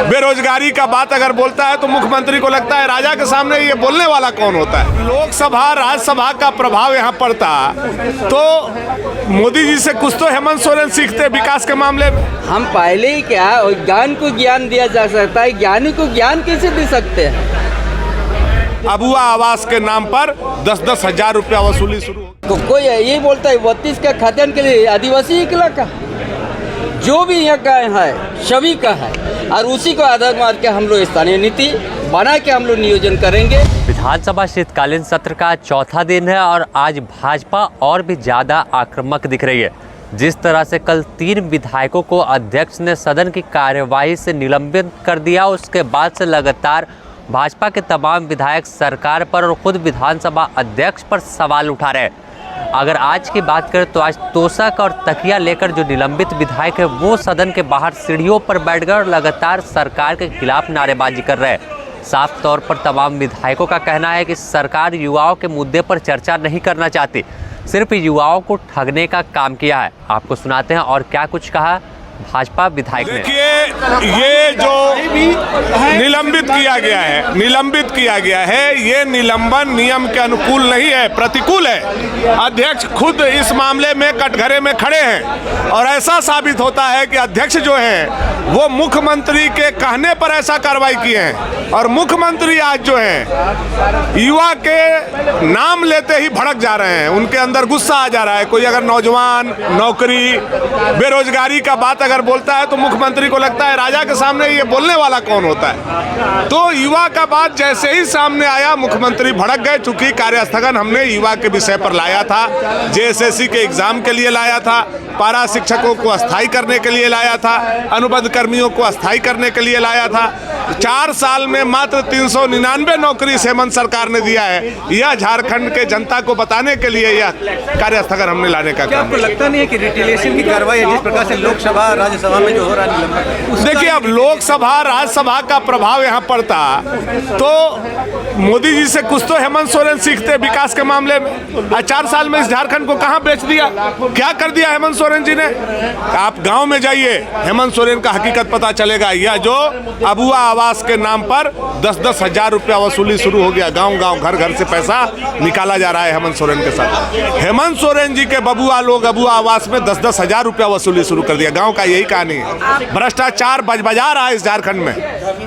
बेरोजगारी का बात अगर बोलता है तो मुख्यमंत्री को लगता है राजा के सामने ये बोलने वाला कौन होता है। लोकसभा राज्यसभा का प्रभाव यहाँ पड़ता तो मोदी जी से कुछ तो हेमंत सोरेन सीखते विकास के मामले में। हम पहले ही क्या ज्ञान को ज्ञान दिया जा सकता है, ज्ञानी को ज्ञान कैसे दे सकते हैं। अबुआ आवास के नाम पर 10-10 हजार रुपया वसूली शुरू तो कोई ये बोलता है 32 का खाद्यान्न के लिए आदिवासी इकला का, जो भी यहाँ का है सभी का है, और उसी को आधार मार के हम लोग स्थानीय नीति बना के हम लोग नियोजन करेंगे। विधानसभा शीतकालीन सत्र का चौथा दिन है और आज भाजपा और भी ज़्यादा आक्रामक दिख रही है। जिस तरह से कल 3 विधायकों को अध्यक्ष ने सदन की कार्यवाही से निलंबित कर दिया, उसके बाद से लगातार भाजपा के तमाम विधायक सरकार पर और खुद विधानसभा अध्यक्ष पर सवाल उठा रहे हैं। अगर आज की बात करें तो आज तोशक और तकिया लेकर जो निलंबित विधायक है वो सदन के बाहर सीढ़ियों पर बैठ गए और लगातार सरकार के खिलाफ नारेबाजी कर रहे हैं। साफ तौर पर तमाम विधायकों का कहना है कि सरकार युवाओं के मुद्दे पर चर्चा नहीं करना चाहती, सिर्फ युवाओं को ठगने का काम किया है। आपको सुनाते हैं और क्या कुछ कहा भाजपा विधायक ने। देखिए, ये जो निलंबित किया गया है ये निलंबन नियम के अनुकूल नहीं है, प्रतिकूल है। अध्यक्ष खुद इस मामले में कटघरे में खड़े हैं और ऐसा साबित होता है कि अध्यक्ष जो हैं वो मुख्यमंत्री के कहने पर ऐसा कार्रवाई किए हैं और मुख्यमंत्री आज जो हैं युवा के नाम लेते ही भड़क जा रहे हैं, उनके अंदर गुस्सा आ जा रहा है। कोई अगर नौजवान नौकरी बेरोजगारी का बात अगर बोलता है तो मुख्यमंत्री को लगता है राजा के सामने ये बोलने वाला कौन होता है। तो युवा का बात जैसे ही सामने आया मुख्यमंत्री भड़क गए। चूंकि कार्यस्थगन हमने युवा के विषय पर लाया था, जेएसएससी के एग्जाम के लिए लाया था, पारा शिक्षकों को अस्थायी करने के लिए लाया था, अनुबंध कर्मियों को अस्थायी करने के लिए लाया था। 4 साल में मात्र 399 नौकरी हेमंत सरकार ने दिया है। यह झारखंड के जनता को बताने के लिए यह कार्यस्थगन हमने लाने का काम। आपको लगता नहीं है कि रिटेलिएशन की कार्रवाई है जिस प्रकार से लोकसभा राज्यसभा में जो हो रहा है? देखिए, अब लोकसभा राज्यसभा का प्रभाव यहाँ पड़ता तो मोदी जी से कुछ तो हेमंत सोरेन सीखते विकास के मामले में। 4 साल में इस झारखंड को कहाँ बेच दिया, क्या कर दिया हेमंत सोरेन जी ने। आप गांव में जाइए, हेमंत सोरेन का हकीकत पता चलेगा। यह जो अबुआ आवास के नाम पर 10-10 हजार रुपया वसूली शुरू हो गया, गांव-गांव घर-घर से पैसा निकाला जा रहा है हेमंत सोरेन के साथ। हेमंत सोरेन जी के बबुआ लोग अबुआ आवास में 10-10 हजार रुपया वसूली शुरू कर दिया। गांव का यही कहानी है। भ्रष्टाचार बजबजा रहा है इस झारखंड में,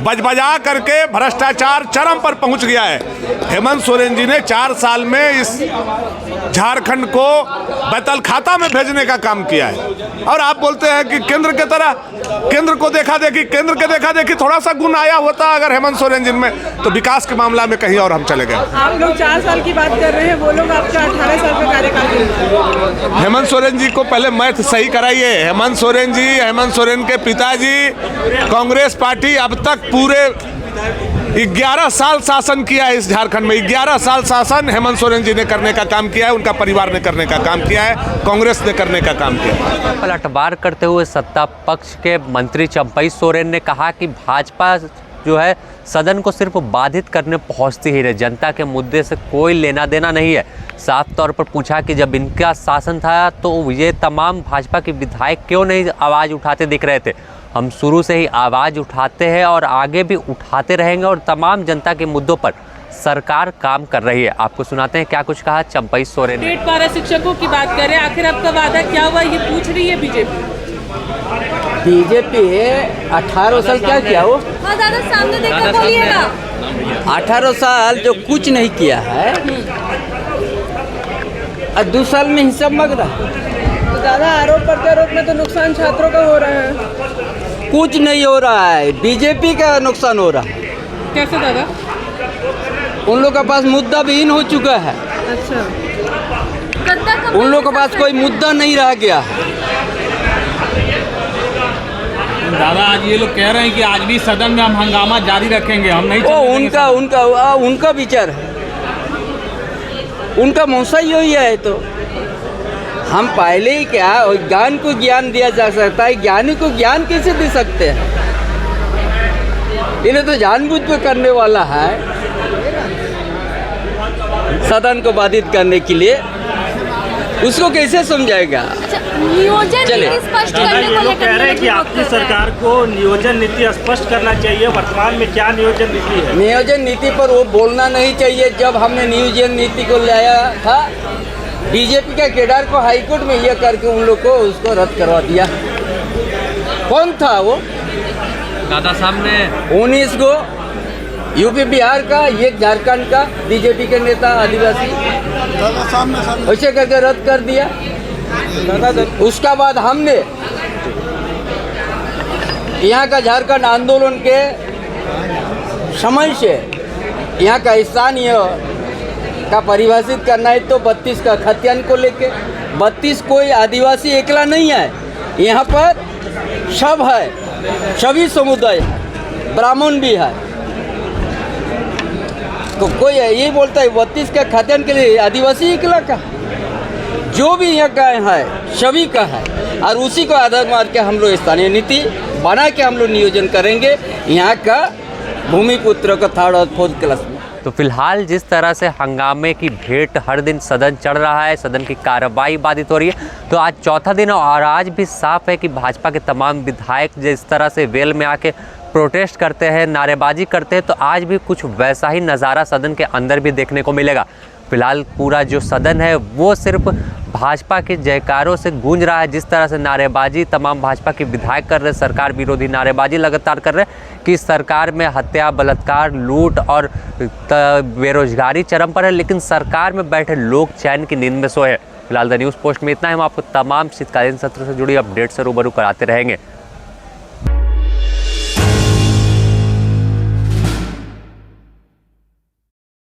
बजबजा करके भ्रष्टाचार चरम पर पहुंच गया है। हेमंत सोरेन जी ने 4 साल में इस झारखंड को बैतल खाता में भेजने का काम किया है और आप बोलते हैं कि केंद्र के तरह, केंद्र को देखा देखी थोड़ा सा गुण आया होता अगर हेमंत सोरेन जी में, तो विकास के मामला में कहीं और हम चले गए। आप लोग 4 साल की बात कर रहे हैं, वो लोग आपका 18 साल का कार्यकाल। हेमंत सोरेन जी को पहले मैथ सही कराइए। हेमंत सोरेन के पिताजी कांग्रेस पार्टी अब तक पूरे 11 साल शासन किया है इस झारखंड में। 11 साल शासन हेमंत सोरेन जी ने करने का काम किया है, उनका परिवार ने करने का काम किया है, कांग्रेस ने करने का काम किया है। पलटवार करते हुए सत्ता पक्ष के मंत्री चंपई सोरेन ने कहा कि भाजपा जो है सदन को सिर्फ बाधित करने पहुंचती ही रहे, जनता के मुद्दे से कोई लेना देना नहीं है। साफ तौर पर पूछा कि जब इनका शासन था तो ये तमाम भाजपा के विधायक क्यों नहीं आवाज़ उठाते दिख रहे थे। हम शुरू से ही आवाज़ उठाते हैं और आगे भी उठाते रहेंगे और तमाम जनता के मुद्दों पर सरकार काम कर रही है। आपको सुनाते हैं क्या कुछ कहा चंपई सोरेन ने। स्टेट पारा शिक्षकों की बात करें, आखिर आपका वादा क्या हुआ ये पूछ रही है बीजेपी 18 साल क्या किया वो, सामने देखकर बोलिएगा। 18 साल जो कुछ नहीं किया है और 2 साल में हिसाब मांग रहा है। ज़्यादा आरोप प्रत्यारोप में तो नुकसान छात्रों का हो रहा है। कुछ नहीं हो रहा है, बीजेपी का नुकसान हो रहा है। कैसे दादा? उन लोग के पास मुद्दा विहीन हो चुका है। अच्छा, उन लोग के पास कोई मुद्दा नहीं रह गया है। दादा आज ये लोग कह रहे हैं कि आज भी सदन में हम हंगामा जारी रखेंगे, हम नहीं उनका विचार है, उनका मौसा ही है। तो हम पहले ही क्या ज्ञान को ज्ञान दिया जा सकता है, ज्ञानी को ज्ञान कैसे दे सकते हैं। इन्हें तो जानबूझ के करने वाला है सदन को बाधित करने के लिए, उसको कैसे समझाएगा। नियोजन चले। नीति स्पष्ट दादा, करने ये को लोग लेकर कह रहे हैं कि विरोधी आपकी लोग कह रहे हैं। सरकार को नियोजन नीति स्पष्ट करना चाहिए। वर्तमान में क्या नियोजन नीति है? नियोजन नीति पर वो बोलना नहीं चाहिए। जब हमने नियोजन नीति को लाया था, बीजेपी के केडर को हाईकोर्ट में ये करके उन लोग को उसको रद्द करवा दिया। कौन था वो? दादा सामने 19 को यूपी बिहार का, एक झारखंड का बीजेपी के नेता आदिवासी, ऐसे करके रद्द कर दिया। उसका बाद हमने यहाँ का झारखंड आंदोलन के समय से यहाँ का स्थानीय का परिभाषित करना है तो 32 का खतियान को लेके 32 कोई आदिवासी अकेला नहीं है, यहाँ पर सब है, सभी समुदाय है, ब्राह्मण भी है। तो कोई ये बोलता है 32 के खतियान के लिए आदिवासी अकेला का, जो भी यहाँ का है सभी का है, और उसी को आधार मार के हम लोग स्थानीय नीति बना के हम लोग नियोजन करेंगे यहाँ का भूमिपुत्र का 3rd और 4th क्लास में। तो फिलहाल जिस तरह से हंगामे की भेंट हर दिन सदन चढ़ रहा है, सदन की कार्रवाई बाधित हो रही है, तो आज चौथा दिन और आज भी साफ है कि भाजपा के तमाम विधायक जिस तरह से वेल में आके प्रोटेस्ट करते हैं, नारेबाजी करते हैं, तो आज भी कुछ वैसा ही नज़ारा सदन के अंदर भी देखने को मिलेगा। फिलहाल पूरा जो सदन है वो सिर्फ भाजपा के जयकारों से गूंज रहा है। जिस तरह से नारेबाजी तमाम भाजपा के विधायक कर रहे हैं, सरकार विरोधी नारेबाजी लगातार कर रहे हैं कि सरकार में हत्या, बलात्कार, लूट और बेरोजगारी चरम पर है, लेकिन सरकार में बैठे लोग चैन की नींद में सोए हैं। फिलहाल द न्यूज़ पोस्ट में इतना ही। हम आपको तमाम शीतकालीन सत्र से जुड़ी अपडेट से रूबरू कराते रहेंगे।